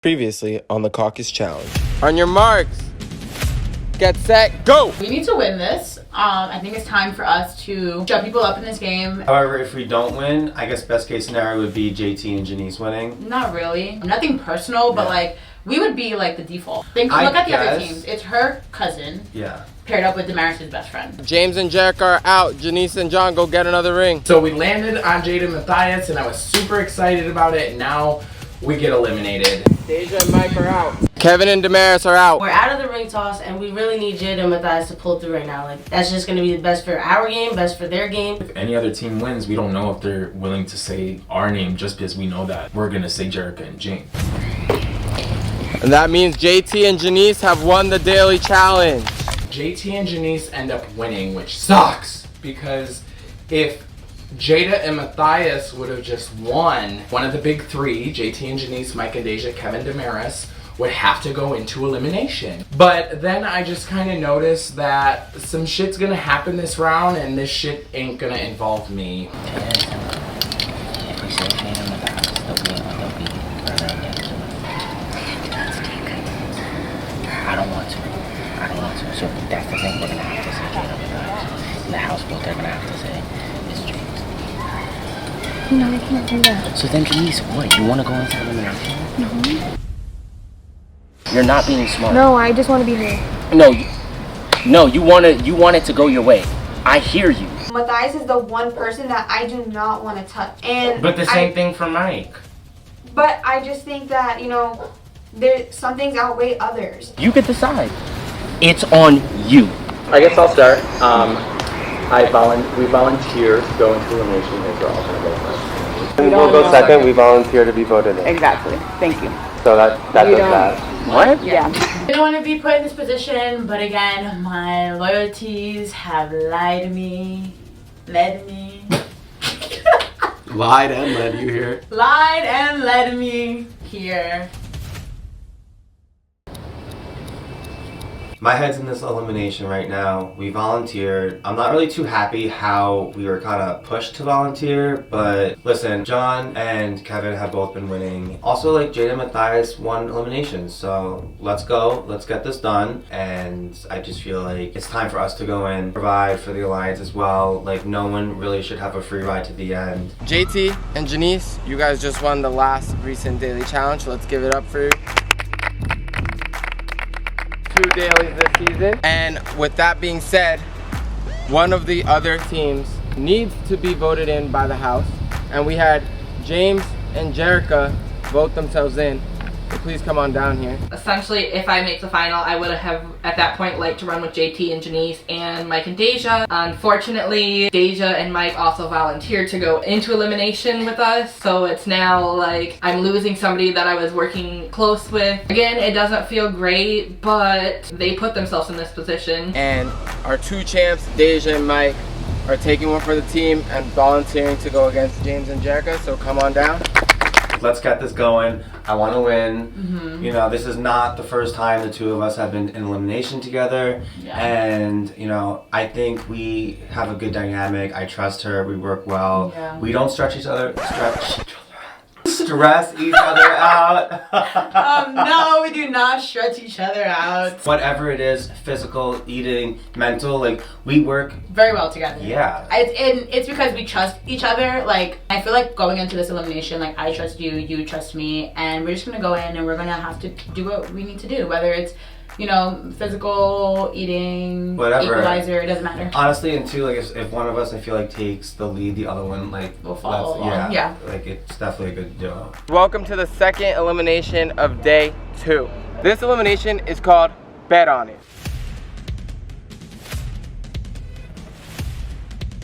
Previously on the Caucus Challenge. On your marks, get set, go! We need to win this. I think it's time for us to shut people up in this game. However, if we don't win, I guess best case scenario would be JT and Jaymes winning. Not really. Nothing personal, but like, we would be like the default. Look at the other teams. It's her cousin. Yeah. Paired up with Damaris' best friend. Jaymes and Jerrica are out. Janice and John go get another ring. So we landed on Jada and Matthias, and I was super excited about it. Now we get eliminated. Deja and Mike are out. Kevin and Damaris are out. We're out of the ring toss, and we really need Jada and Matthias to pull through right now. Like, that's just going to be the best for our game, best for their game. If any other team wins, we don't know if they're willing to say our name just because we know that we're going to say Jerrica and Jaymes. And that means JT and Janice have won the daily challenge. JT and Janice end up winning, which sucks, because if Jada and Matthias would have just won, one of the big three, JT and Janice, Mike and Deja, Kevin, Damaris, would have to go into elimination. But then I just kind of noticed that some shit's gonna happen this round, and this shit ain't gonna involve me. I don't want to. So that's the thing, we're gonna have to say Jada and Matthias. In the house vote, they're gonna have to say it's Jaymes. No, I can't do that. So then, Jaymes, what? You want to go into elimination? No. You're not being smart. No, I just want to be here. No, you want it to go your way. I hear you. Matthias is the one person that I do not want to touch. But the same thing for Mike. But I just think that, some things outweigh others. You could decide. It's on you. I guess I'll start. We volunteer to go into elimination. These are all going to go first. We'll go second. We volunteer to be voted in. Exactly. Thank you. So that does that. What? Yeah. I don't want to be put in this position, but again, my loyalties have led me. Lied and led you here. Lied and led me here. My head's in this elimination right now. We volunteered. I'm not really too happy how we were kind of pushed to volunteer, but listen, John and Kevin have both been winning. Also, like, Jada and Matthias won eliminations, so let's go. Let's get this done. And I just feel like it's time for us to go in, provide for the alliance as well. Like, no one really should have a free ride to the end. JT and Janice, you guys just won the last recent daily challenge. Let's give it up for you. 2 dailies this season. And with that being said, one of the other teams needs to be voted in by the house, and we had Jaymes and Jerrica vote themselves in. So please come on down here. Essentially, if I make the final, I would have at that point liked to run with JT and Janice and Mike and Deja. Unfortunately, Deja and Mike also volunteered to go into elimination with us, so it's now like I'm losing somebody that I was working close with. Again, it doesn't feel great, but they put themselves in this position. And our 2 champs, Deja and Mike, are taking one for the team and volunteering to go against Jaymes and Jerrica, so come on down. Let's get this going. I want to win. This is not the first time the two of us have been in elimination together. Yeah. And, I think we have a good dynamic. I trust her. We work well. Yeah. We don't stress each other out. No, we do not stretch each other out. Whatever it is, physical, eating, mental, like, we work very well together. Yeah. It's because we trust each other. Like, I feel like going into this elimination, like, I trust you, you trust me, and we're just gonna go in and we're gonna have to do what we need to do, whether it's physical, eating, whatever, equalizer, it doesn't matter. Honestly, and too, like, if one of us, I feel like, takes the lead, the other one, like, will follow along. Yeah. Like, it's definitely a good duo. Welcome to the second elimination of day 2. This elimination is called Bet On It.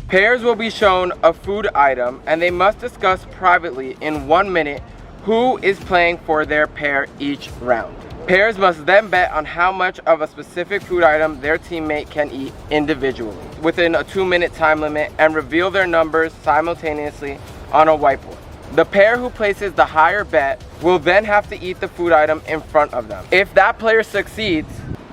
Pairs will be shown a food item and they must discuss privately in 1 minute who is playing for their pair each round. Pairs must then bet on how much of a specific food item their teammate can eat individually within a 2-minute time limit and reveal their numbers simultaneously on a whiteboard. The pair who places the higher bet will then have to eat the food item in front of them. If that player succeeds,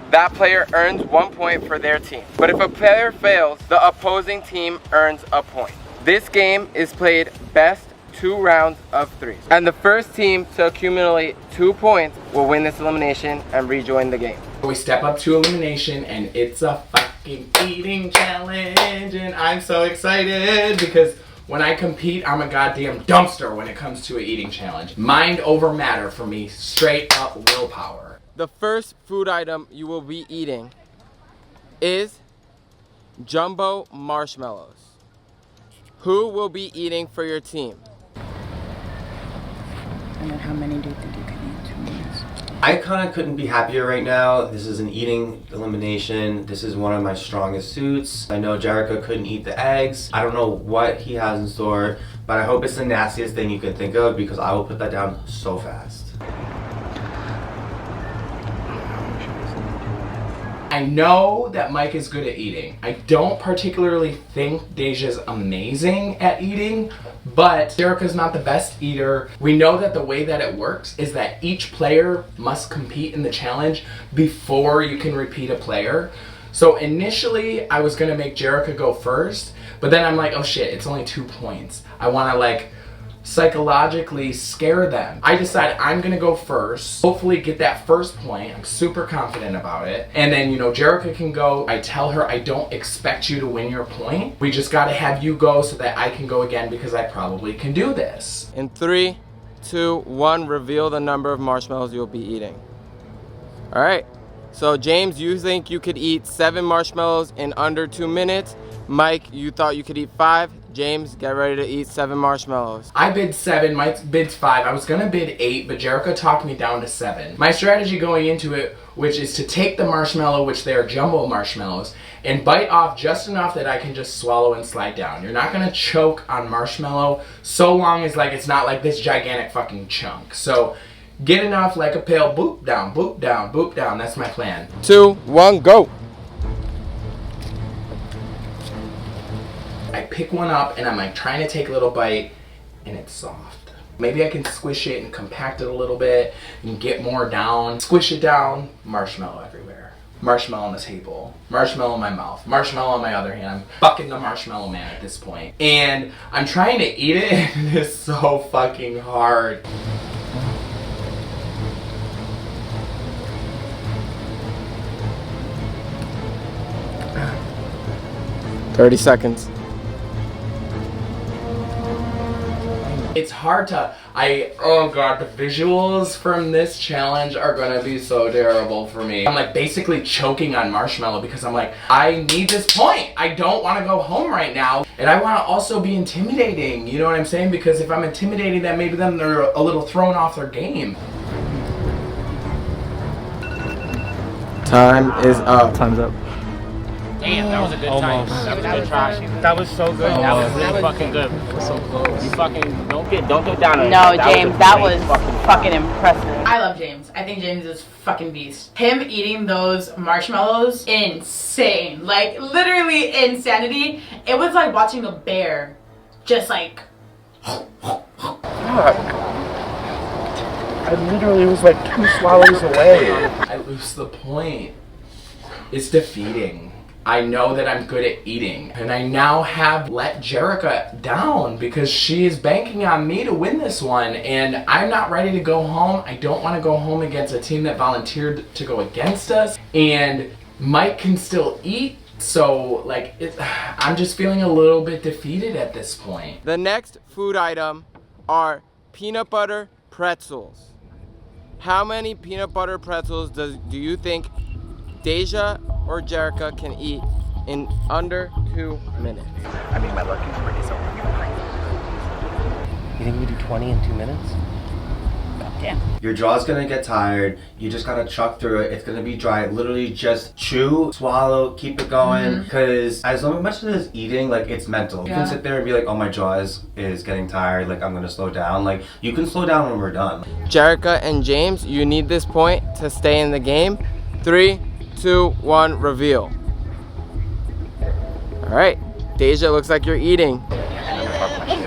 that player earns 1 point for their team. But if a player fails, the opposing team earns a point. This game is played best 2 rounds of 3. And the first team to accumulate 2 points will win this elimination and rejoin the game. We step up to elimination and it's a fucking eating challenge, and I'm so excited because when I compete, I'm a goddamn dumpster when it comes to an eating challenge. Mind over matter for me, straight up willpower. The first food item you will be eating is jumbo marshmallows. Who will be eating for your team? And then how many do you think you can eat in 2 minutes? I kind of couldn't be happier right now. This is an eating elimination. This is one of my strongest suits. I know Jerrica couldn't eat the eggs. I don't know what he has in store, but I hope it's the nastiest thing you can think of because I will put that down so fast. I know that Mike is good at eating. I don't particularly think Deja's amazing at eating, but Jerrica's not the best eater. We know that the way that it works is that each player must compete in the challenge before you can repeat a player. So initially I was gonna make Jerrica go first, but then I'm like, oh shit, it's only 2 points. I wanna like psychologically scare them. I decided I'm gonna go first, hopefully get that first point. I'm super confident about it. And then, you know, Jerrica can go. I tell her I don't expect you to win your point. We just gotta have you go so that I can go again because I probably can do this. In 3, 2, 1, reveal the number of marshmallows you'll be eating. All right, so Jaymes, you think you could eat 7 marshmallows in under 2 minutes. Mike, you thought you could eat 5. Jaymes, get ready to eat 7 marshmallows. I bid 7, Mike bids 5. I was gonna bid 8, but Jerrica talked me down to 7. My strategy going into it, which is to take the marshmallow, which they are jumbo marshmallows, and bite off just enough that I can just swallow and slide down. You're not gonna choke on marshmallow so long as like it's not like this gigantic fucking chunk. So get enough like a pail, boop down, boop down, boop down. That's my plan. 2, 1, go. I pick one up and I'm like trying to take a little bite and it's soft. Maybe I can squish it and compact it a little bit and get more down. Squish it down, marshmallow everywhere. Marshmallow on the table, marshmallow in my mouth, marshmallow on my other hand. I'm fucking the marshmallow man at this point. And I'm trying to eat it and it's so fucking hard. "30 seconds. It's hard to, oh god, the visuals from this challenge are gonna be so terrible for me. I'm like basically choking on marshmallow because I'm like, I need this point. I don't want to go home right now. And I want to also be intimidating, you know what I'm saying? Because if I'm intimidating them, maybe then they're a little thrown off their game. Time is up. Time's up. Damn, that was a good time. That was a good try. That was so good. That was really fucking good. So close. You fucking don't get down on it. No, Jaymes, that was fucking impressive. I love Jaymes. I think Jaymes is fucking beast. Him eating those marshmallows, insane. Like, literally insanity. It was like watching a bear just like... I literally was like 2 swallows away. I lose the point. It's defeating. I know that I'm good at eating, and I now have let Jerrica down because she is banking on me to win this one, and I'm not ready to go home. I don't want to go home against a team that volunteered to go against us, and Mike can still eat, so like I'm just feeling a little bit defeated at this point. The next food item are peanut butter pretzels. How many peanut butter pretzels do you think Deja or Jerrica can eat in under 2 minutes? I mean, my luck is pretty so. You think we do 20 in 2 minutes? Yeah. Your jaw's gonna get tired. You just gotta chuck through it. It's gonna be dry. Literally just chew, swallow, keep it going. Because as much as it's eating, like it's mental. You can sit there and be like, oh, my jaw is getting tired. Like I'm gonna slow down. Like you can slow down when we're done. Jerrica and Jaymes, you need this point to stay in the game. 3, 2, 1, reveal. All right, Deja, looks like you're eating.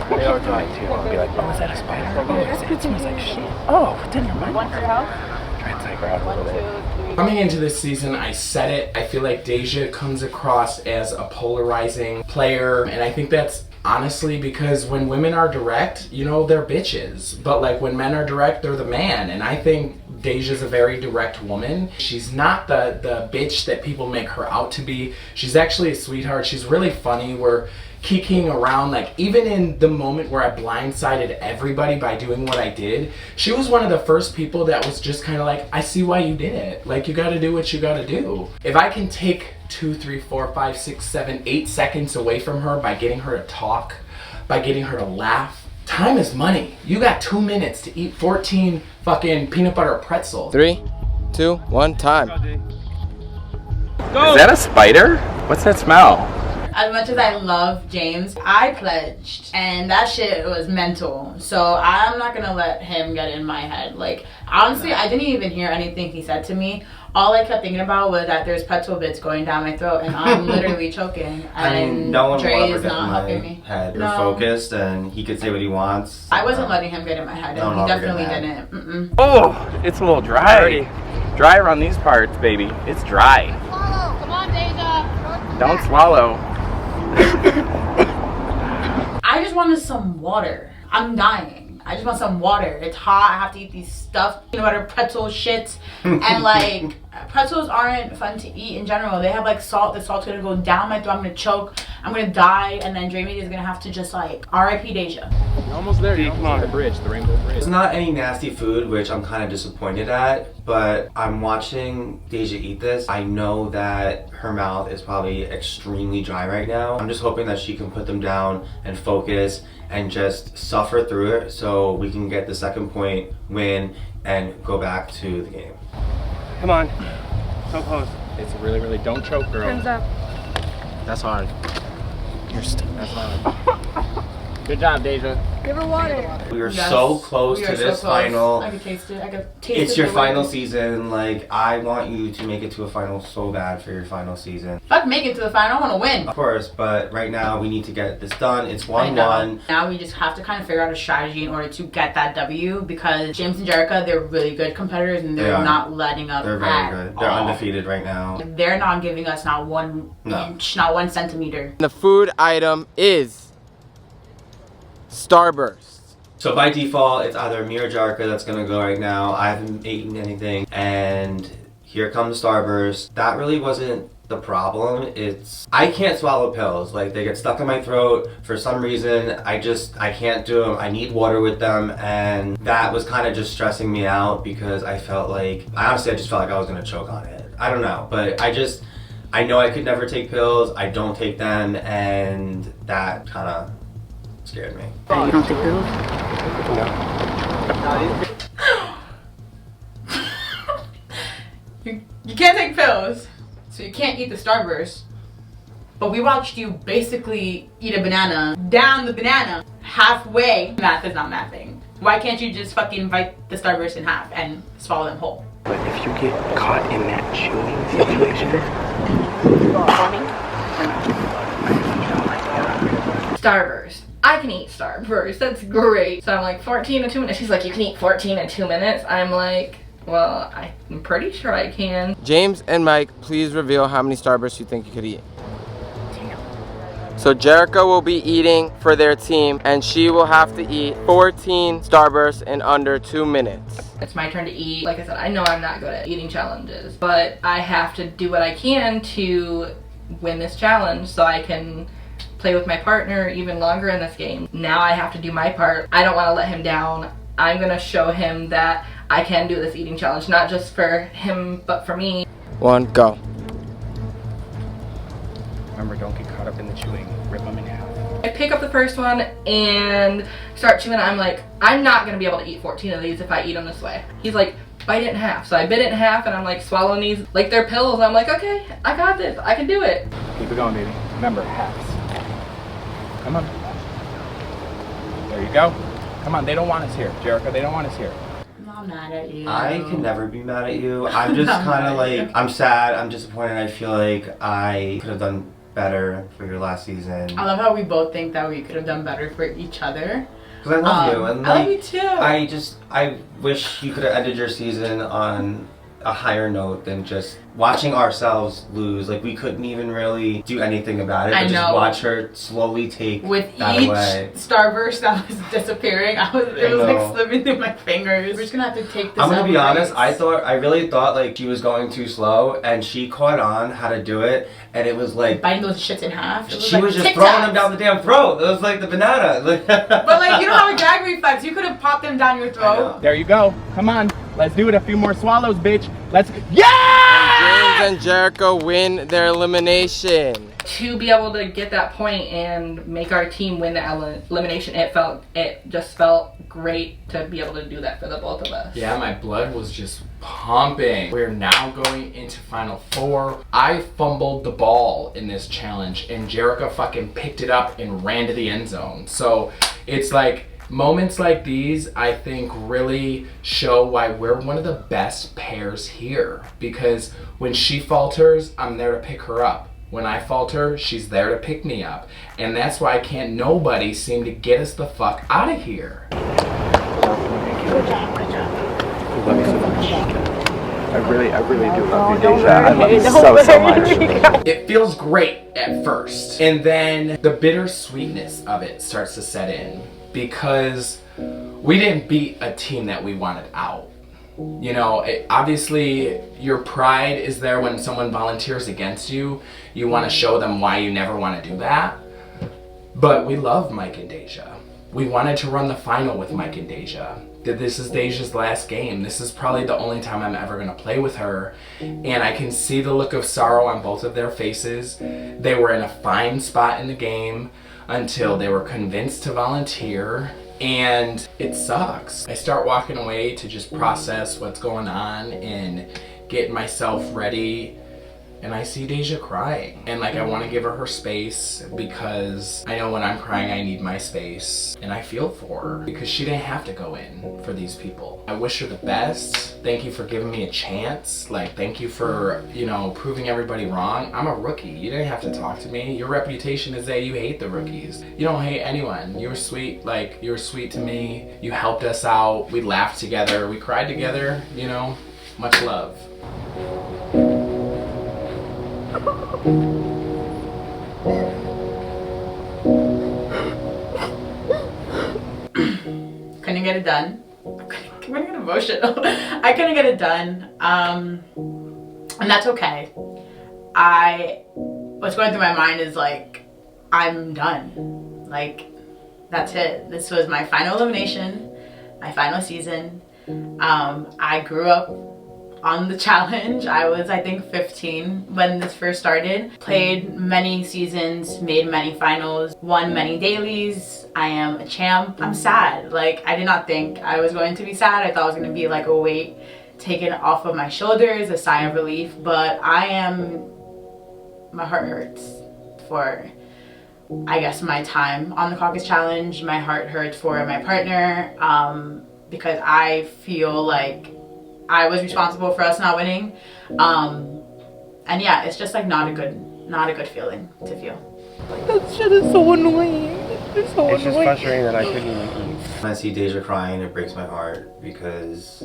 They are trying to. I'll be like, oh, is that a spider? Oh, it smells like shit. Oh, it didn't remind me. Try and take her out a little bit. Coming into this season, I said it, I feel like Deja comes across as a polarizing player, and I think that's Honestly, because when women are direct, you know, they're bitches. But like when men are direct, they're the man. And I think Deja's a very direct woman. She's not the bitch that people make her out to be. She's actually a sweetheart. She's really funny. We're kikiing around, like even in the moment where I blindsided everybody by doing what I did, she was one of the first people that was just kind of like, I see why you did it. Like, you gotta do what you gotta do. If I can take 2, 3, 4, 5, 6, 7, 8 seconds away from her by getting her to talk, by getting her to laugh, time is money. You got 2 minutes to eat 14 fucking peanut butter pretzels. 3, 2, 1, time. Is that a spider? What's that smell? As much as I love Jaymes, I pledged, and that shit was mental. So I'm not gonna let him get in my head. Like, honestly, I didn't even hear anything he said to me. All I kept thinking about was that there's pretzel bits going down my throat, and I'm literally choking. And I mean, no one will Dre ever is get in not my helping me. head. You're No. focused, and he could say what he wants. I wasn't letting him get in my head, and he definitely didn't. Oh, it's a little dry. Dry around these parts, baby. It's dry. Swallow. Come on, Deja. Don't swallow. I just wanted some water. I'm dying. I just want some water. It's hot. I have to eat these stuffed peanut butter pretzel shits. And like, pretzels aren't fun to eat in general. They have like salt. The salt's gonna go down my throat. I'm gonna choke. I'm gonna die. And then Jaymes is gonna have to just like R.I.P. Deja. You're almost there. You're almost the bridge, the rainbow bridge. There's not any nasty food, which I'm kind of disappointed at, but I'm watching Deja eat this. I know that her mouth is probably extremely dry right now. I'm just hoping that she can put them down and focus and just suffer through it so we can get the second point, win, and go back to the game. Come on. So close. It's really, really, don't choke, girl. Hands up. That's hard. That's hard. Good job, Deja. Give her water. We are so close to this final. I can taste it. I can taste it. It's your final season. Like, I want you to make it to a final so bad for your final season. If I can make it to the final, I want to win. Of course, but right now we need to get this done. It's I know. 1-1. Now we just have to kind of figure out a strategy in order to get that W, because Jaymes and Jerrica, they're really good competitors and they're not letting up. They're very good. They're undefeated right now. They're not giving us not 1 inch, not 1 centimeter. The food item is Starburst. So by default, it's either me or Jerrica that's gonna go right now. I haven't eaten anything, and here comes Starburst. That really wasn't the problem. It's I can't swallow pills. Like, they get stuck in my throat for some reason. I can't do them. I need water with them, and that was kind of just stressing me out because I felt like I just felt like I was gonna choke on it. I don't know, but I know I could never take pills. I don't take them, and that kind of scared me. You don't take pills? You can't take pills, so you can't eat the Starburst. But we watched you basically eat a banana, down the banana, halfway. Math is not mathing. Why can't you just fucking bite the Starburst in half and swallow them whole? But if you get caught in that chewing situation, Starburst. I can eat Starburst. That's great. So I'm like, 14 in 2 minutes. She's like, you can eat 14 in 2 minutes. I'm like, well, I'm pretty sure I can. Jaymes and Mike, please reveal how many Starbursts you think you could eat. So Jerrica will be eating for their team, and she will have to eat 14 Starbursts in under 2 minutes. It's my turn to eat. Like I said, I know I'm not good at eating challenges, but I have to do what I can to win this challenge so I can play with my partner even longer in this game. Now I have to do my part. I don't want to let him down. I'm gonna show him that I can do this eating challenge, not just for him, but for me. 1, go. remember, don't get caught up in the chewing. Rip them in half. I pick up the first one and start chewing. I'm like, I'm not gonna be able to eat 14 of these if I eat them this way. He's like, bite it in half. So I bit it in half and I'm like swallowing these like they're pills. I'm like, okay, I got this. I can do it. Keep it going, baby. Remember, halves. Come on. There you go. Come on, they don't want us here. Jerrica, they don't want us here. I'm mad at you. I can never be mad at you. I'm just kind of like, I'm sad, I'm disappointed. I feel like I could have done better for your last season. I love how we both think that we could have done better for each other. Because I love you. And I love you too. I wish you could have ended your season on a higher note than just watching ourselves lose. Like, we couldn't even really do anything about it, but just watch her slowly take with that each away. starburst that was disappearing, it was like slipping through my fingers. We're just gonna have to take this. I'm gonna be honest, I really thought like she was going too slow, and she caught on how to do it, and it was like biting those shits in half. She was just throwing them down the damn throat. It was like the banana. But like, you don't have a gag reflex. You could have popped them down your throat. There you go. Come on. Let's do it. A few more swallows, bitch. Let's. Yeah! James and Jerrica win their elimination. To be able to get that point and make our team win the elimination, it just felt great to be able to do that for the both of us. Yeah, my blood was just pumping. We're now going into Final Four. I fumbled the ball in this challenge, and Jerrica fucking picked it up and ran to the end zone. So it's like, moments like these, I think, really show why we're one of the best pairs here. Because when she falters, I'm there to pick her up. When I falter, she's there to pick me up. And that's why can't nobody seem to get us the fuck out of here. Good job. Love you so much. I really do love you, Deja. I love you so much. It feels great at first, and then the bittersweetness of it starts to set in, because we didn't beat a team that we wanted out. You know, obviously your pride is there when someone volunteers against you. You want to show them why you never want to do that. But we love Mike and Deja. We wanted to run the final with Mike and Deja. This is Deja's last game. This is probably the only time I'm ever going to play with her. And I can see the look of sorrow on both of their faces. They were in a fine spot in the game until they were convinced to volunteer. And it sucks. I start walking away to just process what's going on and get myself ready, and I see Deja crying. And like, I want to give her space, because I know when I'm crying I need my space. And I feel for her, because she didn't have to go in for these people. I wish her the best. Thank you for giving me a chance. Like, thank you for, you know, proving everybody wrong. I'm a rookie. You didn't have to talk to me. Your reputation is that you hate the rookies. You don't hate anyone. You were sweet. Like, you were sweet to me. You helped us out. We laughed together. We cried together, you know. Much love. Couldn't get it done. I'm gonna get emotional. I couldn't get it done. And that's okay. What's going through my mind is like, I'm done. Like, that's it. This was my final elimination, my final season. I grew up on the challenge. I was, I think, 15 when this first started. Played many seasons, made many finals, won many dailies. I am a champ. I'm sad. Like, I did not think I was going to be sad. I thought it was going to be like a weight taken off of my shoulders, a sigh of relief. But my heart hurts for, I guess, my time on the Caucus challenge. My heart hurts for my partner, because I feel like I was responsible for us not winning. And yeah, it's just like not a good feeling to feel. That shit is so annoying. It's so annoying. Just frustrating that I couldn't even eat. When I see Deja crying, it breaks my heart, because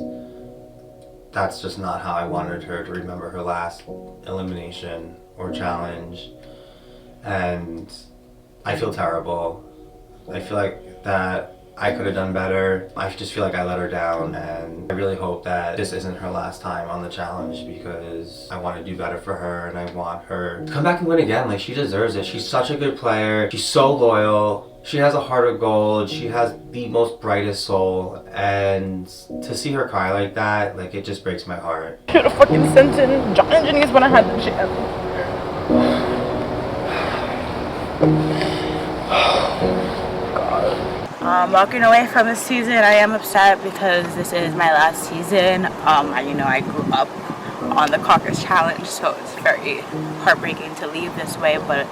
that's just not how I wanted her to remember her last elimination or challenge. And I feel terrible. I feel like that I could have done better. I just feel like I let her down, and I really hope that this isn't her last time on the challenge, because I want to do better for her, and I want her to come back and win again. Like, she deserves it. She's such a good player. She's so loyal. She has a heart of gold. She has the most brightest soul, and to see her cry like that, like, it just breaks my heart. Should have fucking sent in John and Jaymes when I had the chance. Walking away from this season, I am upset because this is my last season. I grew up on the Caucus challenge, so it's very heartbreaking to leave this way, but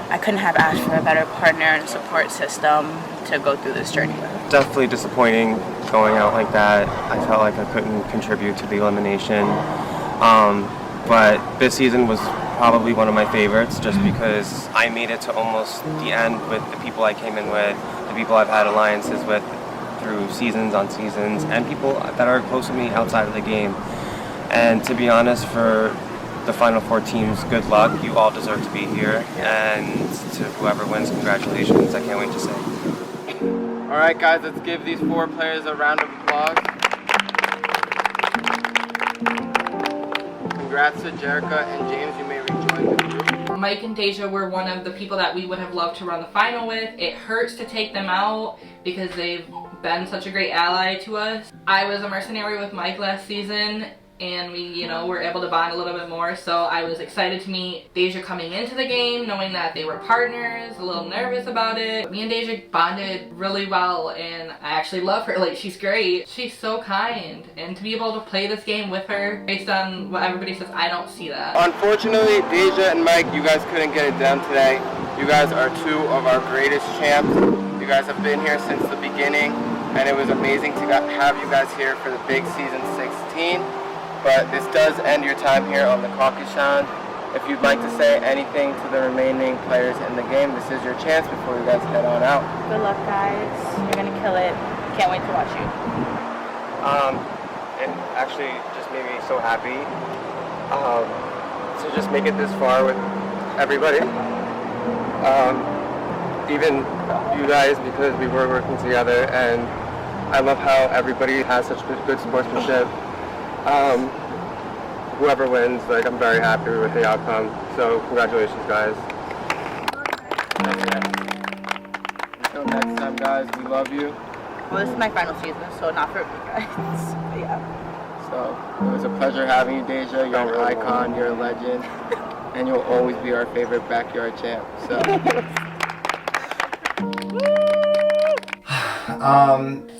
I couldn't have asked for a better partner and support system to go through this journey with. Definitely disappointing going out like that. I felt like I couldn't contribute to the elimination. But this season was probably one of my favorites, just because I made it to almost the end with the people I came in with, the people I've had alliances with through seasons on seasons, and people that are close to me outside of the game. And to be honest, for the Final Four teams, good luck. You all deserve to be here. And to whoever wins, congratulations. I can't wait to say. All right, guys, let's give these 4 players a round of applause. Congrats to Jerrica and Jaymes. You may rejoin the group. Mike and Deja were one of the people that we would have loved to run the final with. It hurts to take them out because they've been such a great ally to us. I was a mercenary with Mike last season, and we, you know, were able to bond a little bit more. So I was excited to meet Deja coming into the game, knowing that they were partners, a little nervous about it. Me and Deja bonded really well, and I actually love her. Like, she's great. She's so kind, and to be able to play this game with her, based on what everybody says, I don't see that. Unfortunately, Deja and Mike, you guys couldn't get it done today. You guys are 2 of our greatest champs. You guys have been here since the beginning, and it was amazing to have you guys here for the big season 16. But this does end your time here on the Caucus Challenge. If you'd like to say anything to the remaining players in the game, this is your chance before you guys head on out. Good luck, guys. You're gonna kill it. Can't wait to watch you. It actually just made me so happy to just make it this far with everybody. Even you guys, because we were working together, and I love how everybody has such good sportsmanship. Whoever wins, like, I'm very happy with the outcome. So congratulations, guys. Until next time, guys, we love you. Well, this is my final season, so not for me, guys. But yeah. So it was a pleasure having you, Deja. You're an icon, you're a legend, and you'll always be our favorite backyard champ. So.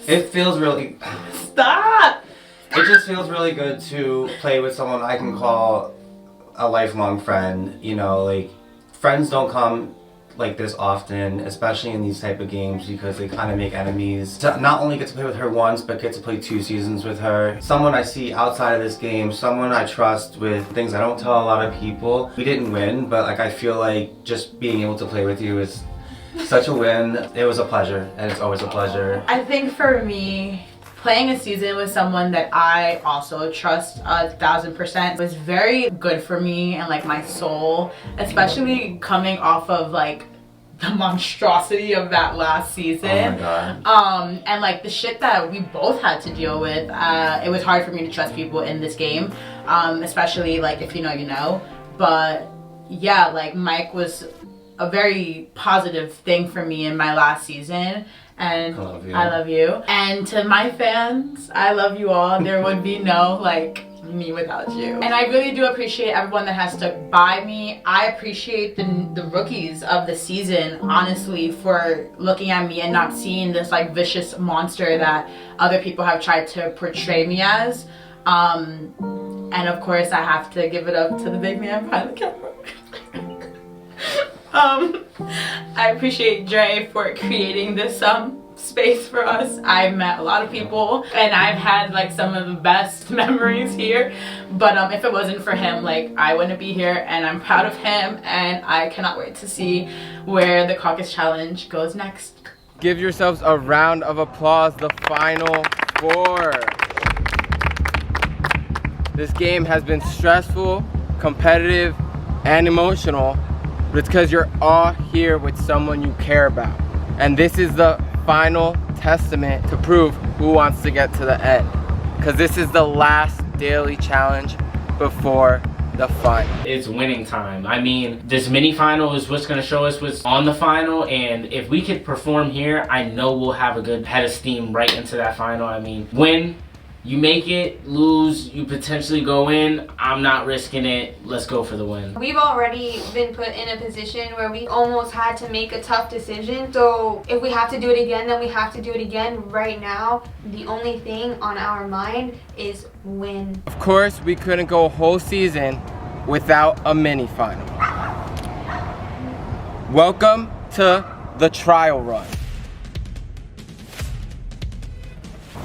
It feels really... Stop! It just feels really good to play with someone I can call a lifelong friend. You know, like, friends don't come like this often, especially in these type of games, because they kind of make enemies. To not only get to play with her once, but get to play 2 seasons with her. Someone I see outside of this game, someone I trust with things I don't tell a lot of people. We didn't win, but like, I feel like just being able to play with you is such a win. It was a pleasure, and it's always a pleasure. I think for me, playing a season with someone that I also trust 1000% was very good for me and like my soul, especially coming off of like the monstrosity of that last season. Oh my God. And like the shit that we both had to deal with. It was hard for me to trust people in this game, especially like if you know, you know. But yeah, like Mike was a very positive thing for me in my last season. And I love you. And to my fans, I love you all. There would be no like me without you. And I really do appreciate everyone that has stuck by me. I appreciate the rookies of the season, honestly, for looking at me and not seeing this like vicious monster that other people have tried to portray me as. And of course, I have to give it up to the big man behind the camera. I appreciate Dre for creating this space for us. I've met a lot of people and I've had like some of the best memories here, but if it wasn't for him, like I wouldn't be here, and I'm proud of him, and I cannot wait to see where the Caucus Challenge goes next. Give yourselves a round of applause, the Final Four. This game has been stressful, competitive, and emotional, but it's because you're all here with someone you care about. And this is the final testament to prove who wants to get to the end. Because this is the last daily challenge before the final. It's winning time. I mean, this mini final is what's going to show us what's on the final, and if we could perform here, I know we'll have a good head of steam right into that final. I mean, win, you make it, lose, you potentially go in. I'm not risking it. Let's go for the win. We've already been put in a position where we almost had to make a tough decision. So if we have to do it again, then we have to do it again. Right now, the only thing on our mind is win. Of course, we couldn't go a whole season without a mini final. Welcome to the trial run.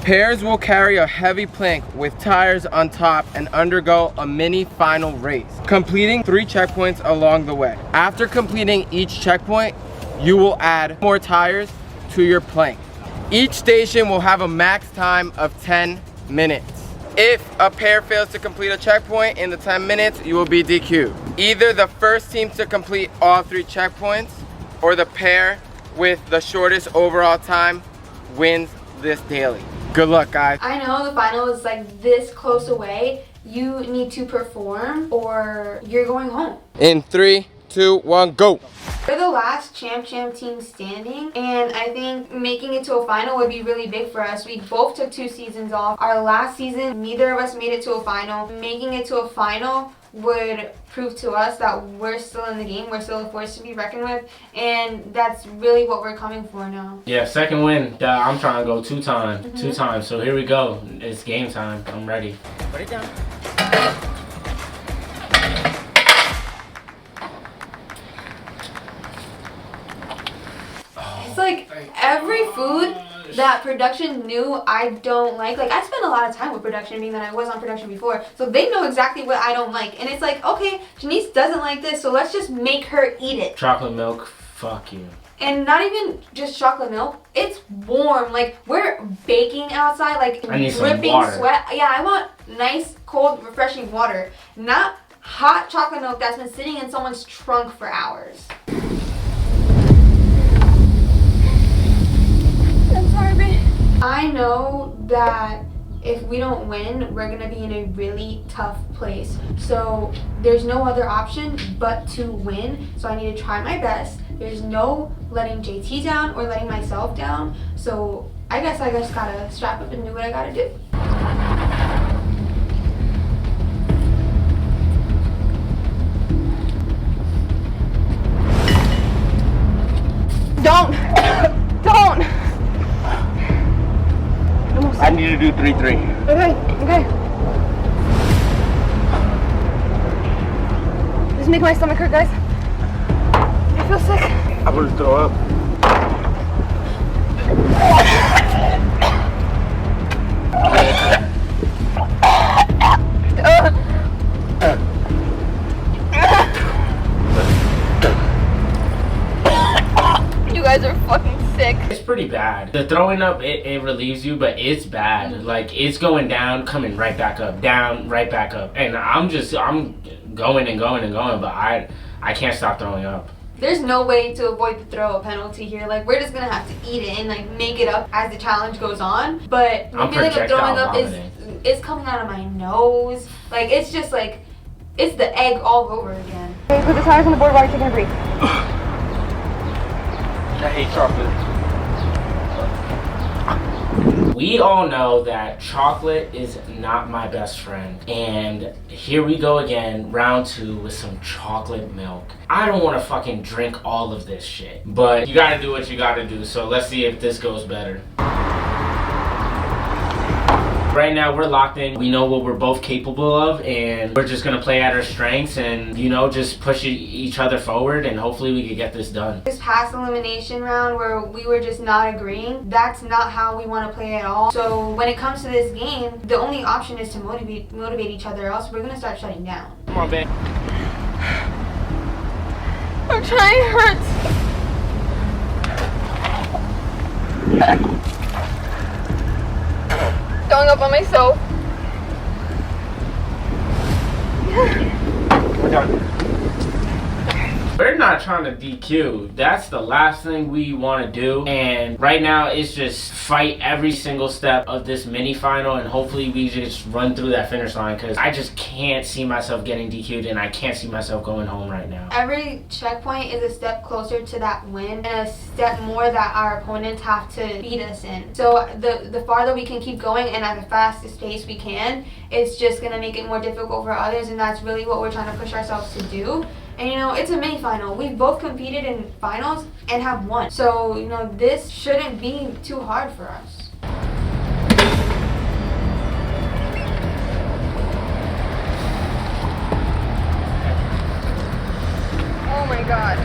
Pairs will carry a heavy plank with tires on top and undergo a mini final race, completing 3 checkpoints along the way. After completing each checkpoint, you will add more tires to your plank. Each station will have a max time of 10 minutes. If a pair fails to complete a checkpoint in the 10 minutes, you will be DQ'd. Either the first team to complete all 3 checkpoints or the pair with the shortest overall time wins this daily. Good luck, guys. I know the final is like this close away. You need to perform or you're going home. In 3, 2, 1, go. We're the last champ team standing, and I think making it to a final would be really big for us. We both took 2 seasons off. Our last season, neither of us made it to a final. Making it to a final would prove to us that we're still in the game, we're still a force to be reckoned with, and that's really what we're coming for now. Yeah, second win. I'm trying to go 2 times. 2 times. So here we go. It's game time. I'm ready. Put it down. It's like every food that production knew I don't like I spent a lot of time with production, being that I was on production before, so they know exactly what I don't like, and it's like, okay, Janice doesn't like this, so let's just make her eat it. Chocolate milk, fuck you. And not even just chocolate milk, it's warm, like we're baking outside, like I need dripping some water. sweat. Yeah, I want nice, cold, refreshing water, not hot chocolate milk that's been sitting in someone's trunk for hours. I'm sorry, babe. I know that if we don't win, we're gonna be in a really tough place. So there's no other option but to win. So I need to try my best. There's no letting JT down or letting myself down. So I guess I just gotta strap up and do what I gotta do. Don't! I need to do 3-3. Okay. This is making my stomach hurt, guys. I feel sick. I'm gonna throw up. You guys are fucking sick. It's pretty bad. The throwing up, it relieves you, but it's bad. Like, it's going down, coming right back up, down, right back up. And I'm going and going and going, but I can't stop throwing up. There's no way to avoid the throw penalty here. Like, we're just gonna have to eat it and like make it up as the challenge goes on. But the feeling of throwing up is coming out of my nose. Like, it's just like, it's the egg all over again. Okay, put the tires on the board while you're taking a break. I hate chocolate. We all know that chocolate is not my best friend. And here we go again, round 2 with some chocolate milk. I don't want to fucking drink all of this shit. But you gotta do what you gotta do, so let's see if this goes better. Right now we're locked in. We know what we're both capable of, and we're just gonna play at our strengths and, you know, just push each other forward, and hopefully we can get this done. This past elimination round where we were just not agreeing, that's not how we want to play at all. So when it comes to this game, the only option is to motivate each other, else we're gonna start shutting down. Come on, babe. I'm trying, it hurts. Going up on myself. We're done. We're not trying to DQ. That's the last thing we want to do. And right now it's just fight every single step of this mini final, and hopefully we just run through that finish line, because I just can't see myself getting DQ'd, and I can't see myself going home right now. Every checkpoint is a step closer to that win, and a step more that our opponents have to beat us in. So the farther we can keep going and at the fastest pace we can, it's just going to make it more difficult for others, and that's really what we're trying to push ourselves to do. And, you know, it's a mini final. We've both competed in finals and have won. So, you know, this shouldn't be too hard for us. Oh my god.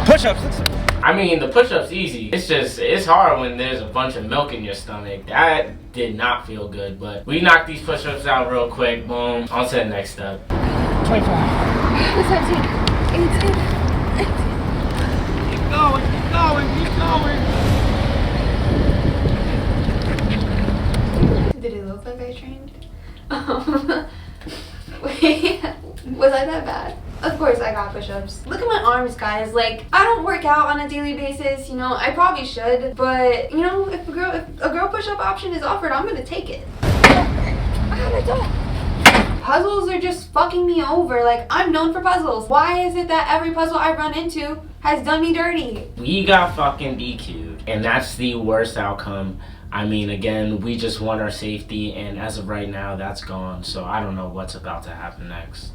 Push-ups. I mean, the push-up's easy. It's hard when there's a bunch of milk in your stomach. That did not feel good, but we knocked these push-ups out real quick. Boom. On to the next step. 25. 17, 18. Keep going, keep going, keep going. military trained. Wait, was I that bad? Of course I got push-ups. Look at my arms, guys. Like, I don't work out on a daily basis, you know. I probably should, but you know, if a girl push-up option is offered, I'm gonna take it. I gotta die. Puzzles are just fucking me over. Like, I'm known for puzzles. Why is it that every puzzle I run into has done me dirty? We got fucking DQ'd, and that's the worst outcome. I mean, again, we just want our safety, and as of right now, that's gone. So I don't know what's about to happen next.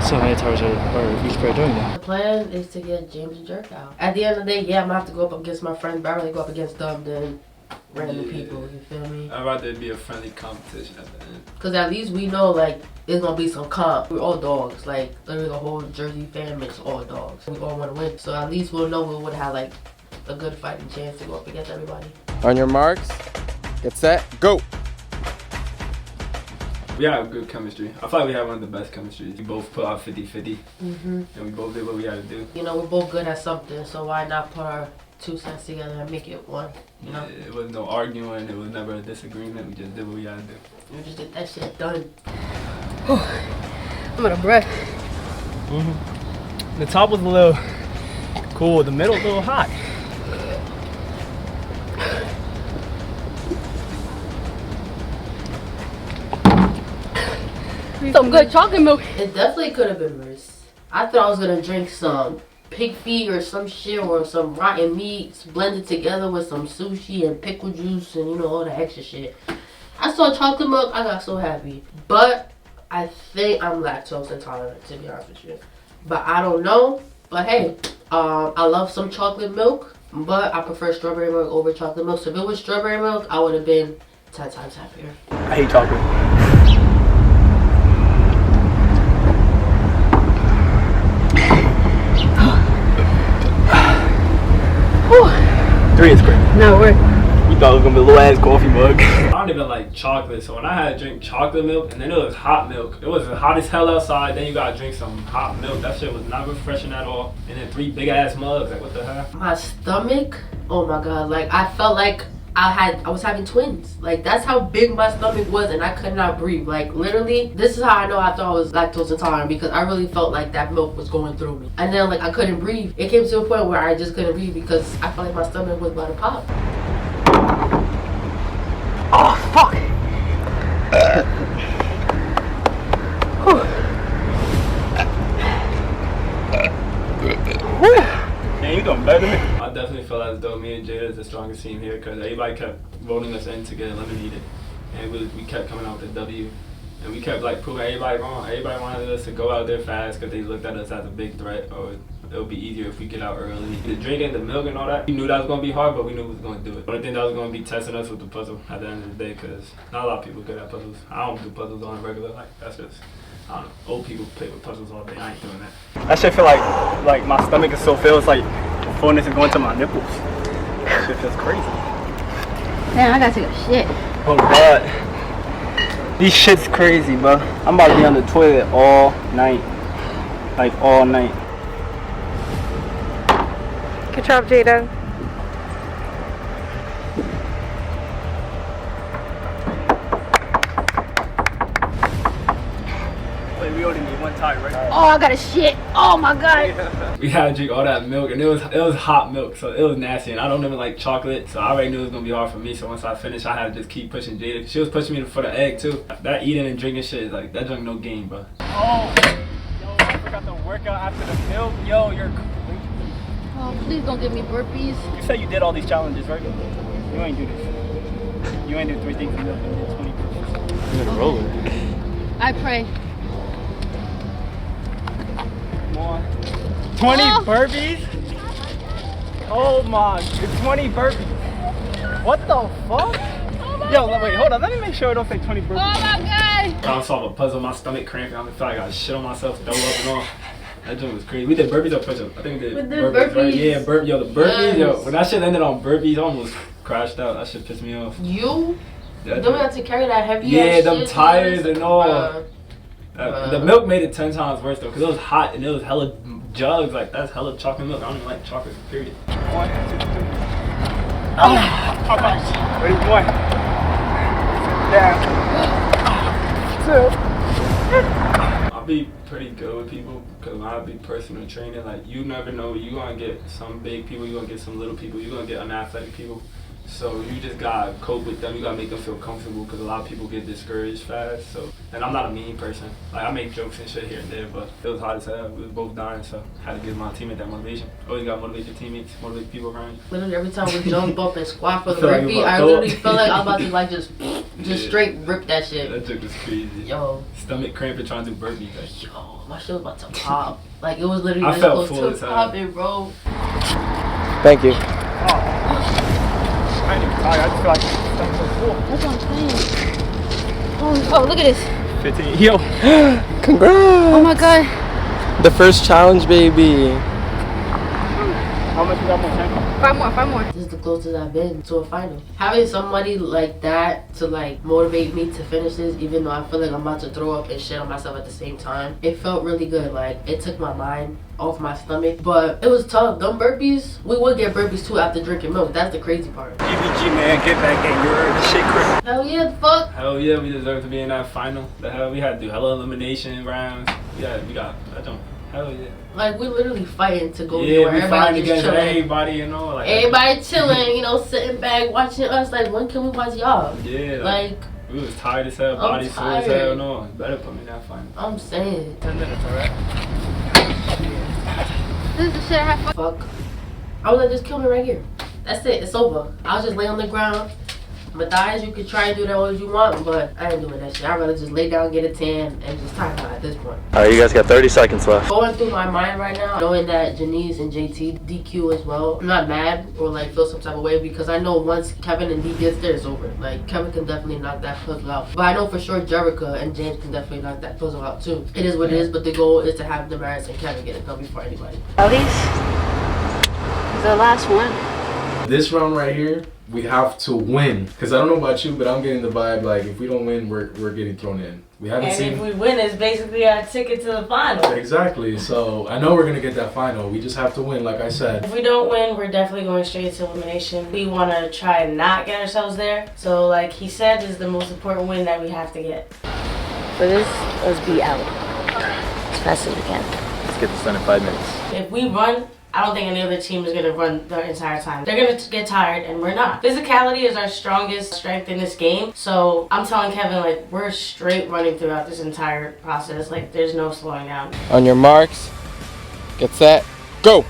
So how many times are each player doing that? The plan is to get Jaymes and Jerrica out. At the end of the day, yeah, I'm gonna have to go up against my friends, but I'd rather go up against them than random people, you feel me? I'd rather it be a friendly competition at the end. Cause at least we know, like, there's gonna be some comp. We're all dogs. Like, literally the whole Jersey family is all dogs. We all wanna win. So at least we'll know we would have, like, a good fighting chance to go up against everybody. On your marks, get set, go. We have good chemistry. I feel like we have one of the best chemistries. We both put out 50-50, and we both did what we had to do. You know, we're both good at something, so why not put our 2 cents together and make it one, you know? Yeah, it was no arguing, it was never a disagreement, we just did what we had to do. We just get that shit done. I'm out of breath. The top was a little cool, the middle a little hot. Some good chocolate milk. It definitely could have been worse. I thought I was gonna drink some pig feet or some shit or some rotten meats blended together with some sushi and pickle juice and, you know, all the extra shit. I saw chocolate milk, I got so happy. But I think I'm lactose intolerant, to be honest with you. But I don't know. But hey, I love some chocolate milk, but I prefer strawberry milk over chocolate milk. So if it was strawberry milk, I would have been 10 times happier. I hate chocolate. Three is great. No, we're. We thought it was gonna be a little ass coffee mug. I don't even like chocolate, so when I had to drink chocolate milk, and then it was hot milk. It was hot as hell outside, then you gotta drink some hot milk. That shit was not refreshing at all. And then 3 big ass mugs, like what the hell? My stomach, oh my god, like I felt like I was having twins. Like that's how big my stomach was and I could not breathe. Like literally, this is how I know I thought I was lactose intolerant, because I really felt like that milk was going through me. And then like I couldn't breathe. It came to a point where I just couldn't breathe because I felt like my stomach was about to pop. Oh, fuck. Man, you doing better than me. I definitely feel as though me and Jada is the strongest team here because everybody kept voting us in to get eliminated. And we kept coming out with a W. And we kept like proving everybody wrong. Everybody wanted us to go out there fast because they looked at us as a big threat, or it'll be easier if we get out early. The drinking, the milk and all that, we knew that was going to be hard, but we knew we was going to do it. The only thing that was going to be testing us was the puzzle at the end of the day, because not a lot of people good at puzzles. I don't do puzzles on a regular, like that's just, I don't know, old people play with puzzles all day. I ain't doing that. That shit feel like my stomach is so filled, it's like fullness is going to my nipples. That shit feels crazy. Man, I gotta take a shit. Oh god. These shit's crazy, bro. I'm about to be on the toilet all night. Like all night. Good job, Jada. Wait, we only need one tie, right? Oh, I got a shit. Oh my god. We had to drink all that milk, and it was hot milk, so it was nasty. And I don't even like chocolate, so I already knew it was gonna be hard for me. So once I finished, I had to just keep pushing Jada. She was pushing me for the egg too. That eating and drinking shit is like that junk no game, bro. Oh, yo, I forgot the workout after the milk. Yo, you're crazy. Oh, please don't give me burpees. You said you did all these challenges, right? You ain't do this. You ain't do 3 things in milk and did 20 burpees. You're gonna roll it. I pray. Come on. 20 burpees? Oh my, 20 burpees. What the fuck? Yo, wait, hold on. Let me make sure I don't say 20 burpees. Oh my god. Trying to solve a puzzle, my stomach cramping. I feel like I got shit on myself, throw up and all. That joint was crazy. We did burpees or push-ups? I think we did burpees. Right? Yeah, the burpees. Yo, when that shit ended on burpees, I almost crashed out. That shit pissed me off. You? Don't have to carry that heavy ass yeah, them shit tires and all. The milk made it 10 times worse though, because it was hot and it was hella jugs. Like, that's hella chocolate milk. I don't even like chocolate, period. 1, 2, 3. Oh, ready, 1. I'll be pretty good with people because when I be personal training, like you never know, you gonna get some big people, you gonna get some little people, you gonna get unathletic people. So you just gotta cope with them. You gotta make them feel comfortable because a lot of people get discouraged fast. So, and I'm not a mean person. Like I make jokes and shit here and there, but it was hard as hell. We was both dying, so I had to give my teammate that motivation. Always gotta motivate your teammates, motivate people around you. Literally every time we jump up and squat for the burpee, I literally felt like I was about to like just straight rip that shit. That joke was crazy. Yo. Stomach cramping trying to do burpees. Like, yo, my shit was about to pop. Like it was literally I felt full as hell. Pop it, bro. Thank you. I ain't even tired. I just feel like I'm so full. That's what I'm saying. Oh, look at this. 15. Yo. Congrats. Oh my god. The first challenge, baby. How much you got more? 5 more. This is the closest I've been to a final. Having somebody like that to like motivate me to finish this, even though I feel like I'm about to throw up and shit on myself at the same time, it felt really good. Like it took my mind off my stomach, but it was tough. Them burpees, we would get burpees too after drinking milk. That's the crazy part. GBG, man, get back in. You heard the shit crazy. Hell yeah, the fuck. Hell yeah, we deserve to be in that final. The hell, we had to do hella elimination rounds. Yeah, we got that jump. Hell yeah. Like we literally fighting to go yeah, where we everybody fighting against chilling. everybody, you know, like everybody chilling, you know, sitting back watching us. Like when can we watch y'all? Yeah, like we was tired as hell, body sore as hell. No, better put me in that final. I'm saying 10 minutes, alright. This is the shit I have fun. Fuck. I was like, just kill me right here. That's it. It's over. I'll just lay on the ground. Matthias, you can try and do that all you want, but I ain't doing that shit. I'd rather just lay down, get a tan, and just tie my at this point. Alright, you guys got 30 seconds left. Going through my mind right now, knowing that Jaymes and JT DQ as well, I'm not mad or like feel some type of way because I know once Kevin and D gets there, it's over. Like Kevin can definitely knock that puzzle out. But I know for sure Jerrica and Jaymes can definitely knock that puzzle out too. It is what it is, but the goal is to have Damaris and Kevin get it done before anybody. At least the last one. This round right here, we have to win. Because I don't know about you, but I'm getting the vibe like if we don't win, we're getting thrown in. We haven't And seen. if we win, it's basically our ticket to the final. Exactly. So I know we're gonna get that final. We just have to win, like I said. If we don't win, we're definitely going straight to elimination. We want to try and not get ourselves there. So like he said, this is the most important win that we have to get. For this, let's be out as fast as we can. Let's get this done in 5 minutes. If we run, I don't think any other team is going to run the entire time. They're going to get tired, and we're not. Physicality is our strongest strength in this game. So I'm telling Kevin, like, we're straight running throughout this entire process. Like, there's no slowing down. On your marks, get set, go!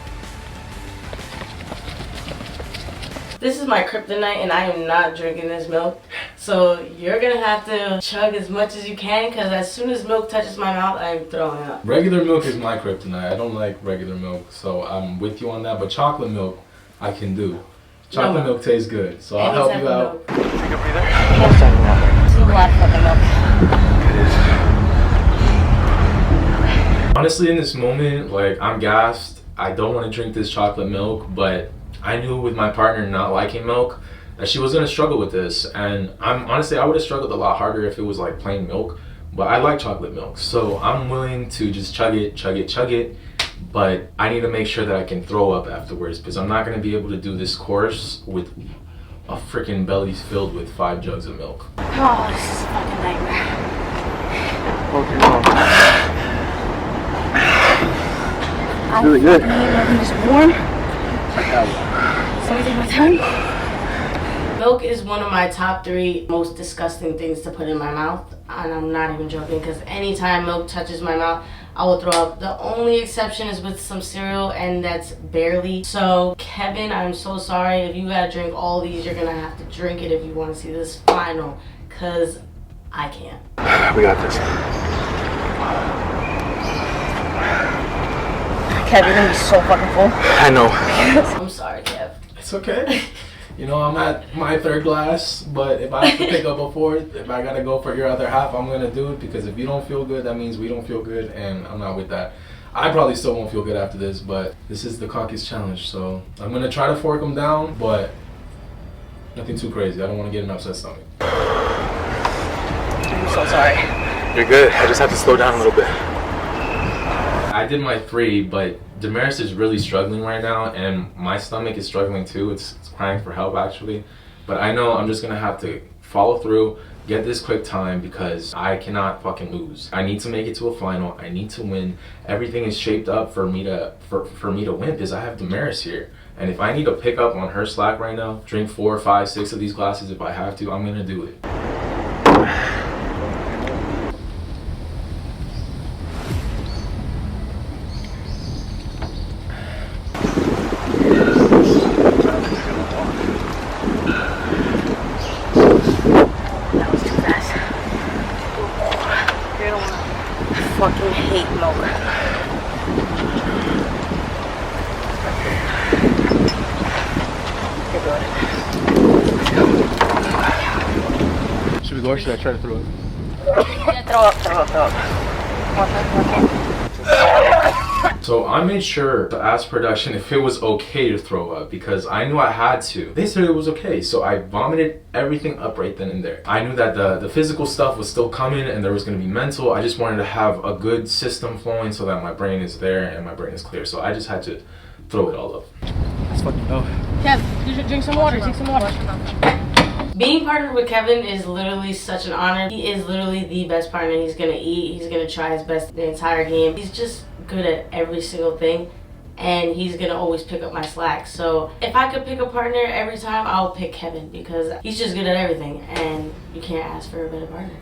This is my kryptonite, and I am not drinking this milk. So you're going to have to chug as much as you can, because as soon as milk touches my mouth, I'm throwing up. Regular milk is my kryptonite. I don't like regular milk, so I'm with you on that. But chocolate milk, I can do. Chocolate milk tastes good, so I'll help you out. Take a breather. Can't start milk. It's a lot of fucking milk. Honestly, in this moment, like, I'm gassed. I don't want to drink this chocolate milk, but I knew with my partner not liking milk that she was going to struggle with this. And I would have struggled a lot harder if it was like plain milk, but I like chocolate milk. So I'm willing to just chug it. But I need to make sure that I can throw up afterwards because I'm not going to be able to do this course with a freaking belly filled with 5 jugs of milk. Oh, this is a fucking nightmare. Really good. I'm just warm. So we take my time. Milk is one of my top 3 most disgusting things to put in my mouth. And I'm not even joking because anytime milk touches my mouth, I will throw up. The only exception is with some cereal, and that's barely. So Kevin, I'm so sorry. If you gotta drink all these, you're gonna have to drink it if you want to see this final, because I can't. We got this. Kev, you're gonna be so fucking full. I know. I'm sorry, Kev. It's okay. You know, I'm at my 3rd glass, but if I have to pick up a 4th, if I gotta go for your other half, I'm gonna do it because if you don't feel good, that means we don't feel good, and I'm not with that. I probably still won't feel good after this, but this is the Caucus challenge, so I'm gonna try to fork them down, but nothing too crazy. I don't want to get an upset stomach. I'm so sorry. You're good. I just have to slow down a little bit. I did my 3, but Damaris is really struggling right now, and my stomach is struggling too. It's crying for help actually. But I know I'm just gonna have to follow through, get this quick time because I cannat fucking lose. I need to make it to a final. I need to win. Everything is shaped up for me to win because I have Damaris here. And if I need to pick up on her slack right now, drink 4, 5, 6 of these glasses if I have to, I'm gonna do it. Fucking hate milk. Should we go or should I try to throw it? Yeah, throw up. So I made sure to ask production if it was okay to throw up because I knew I had to. They said it was okay, so I vomited everything up right then and there. I knew that the physical stuff was still coming and there was going to be mental. I just wanted to have a good system flowing so that my brain is there and my brain is clear. So I just had to throw it all up. That's fucking dope. Kev, you should drink some water. Drink some water. Being partnered with Kevin is literally such an honor. He is literally the best partner he's gonna eat. He's gonna try his best the entire game. He's just good at every single thing, and he's gonna always pick up my slack. So if I could pick a partner every time, I'll pick Kevin because he's just good at everything, and you can't ask for a better partner.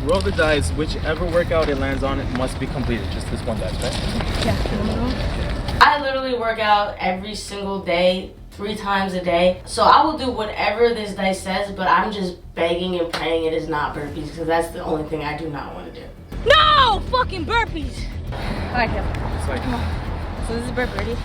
Roll the dice. Whichever workout it lands on, it must be completed. Just this one dice, right? Yeah. I literally work out every single day, 3 times a day. So I will do whatever this dice says, but I'm just begging and praying it is not burpees because that's the only thing I do not want to do. No fucking burpees. Alright, Kev. Come on. So this is burpee. Ready?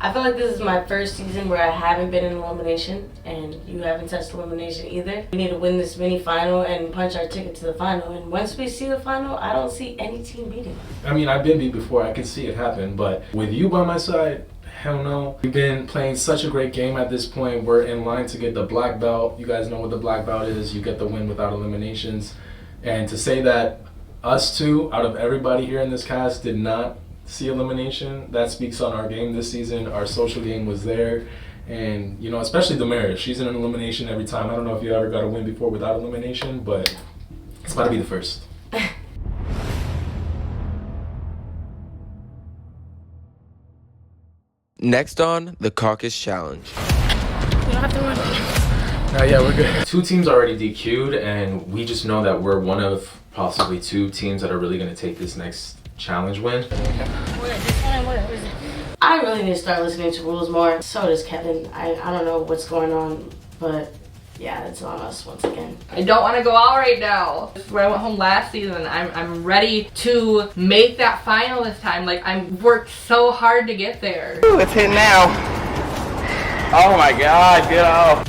I feel like this is my first season where I haven't been in elimination, and you haven't touched elimination either. We need to win this mini final and punch our ticket to the final. And once we see the final, I don't see any team beating. I mean, I've been beat before. I can see it happen. But with you by my side, hell no. We've been playing such a great game at this point. We're in line to get the black belt. You guys know what the black belt is. You get the win without eliminations. And to say that us two, out of everybody here in this cast, did not see elimination, that speaks on our game this season. Our social game was there. And, you know, especially Damaris. She's in an elimination every time. I don't know if you ever got a win before without elimination, but it's about to be the first. Next on the Caucus Challenge. You don't have to run. Yeah, we're good. 2 teams already DQ'd, and we just know that we're one of possibly 2 teams that are really going to take this next challenge win. I really need to start listening to rules more. So does Kevin. I don't know what's going on, but yeah, it's on us once again. I don't want to go out right now. When I went home last season, I'm ready to make that final this time. Like, I worked so hard to get there. Ooh, it's hitting now. Oh my god, get off.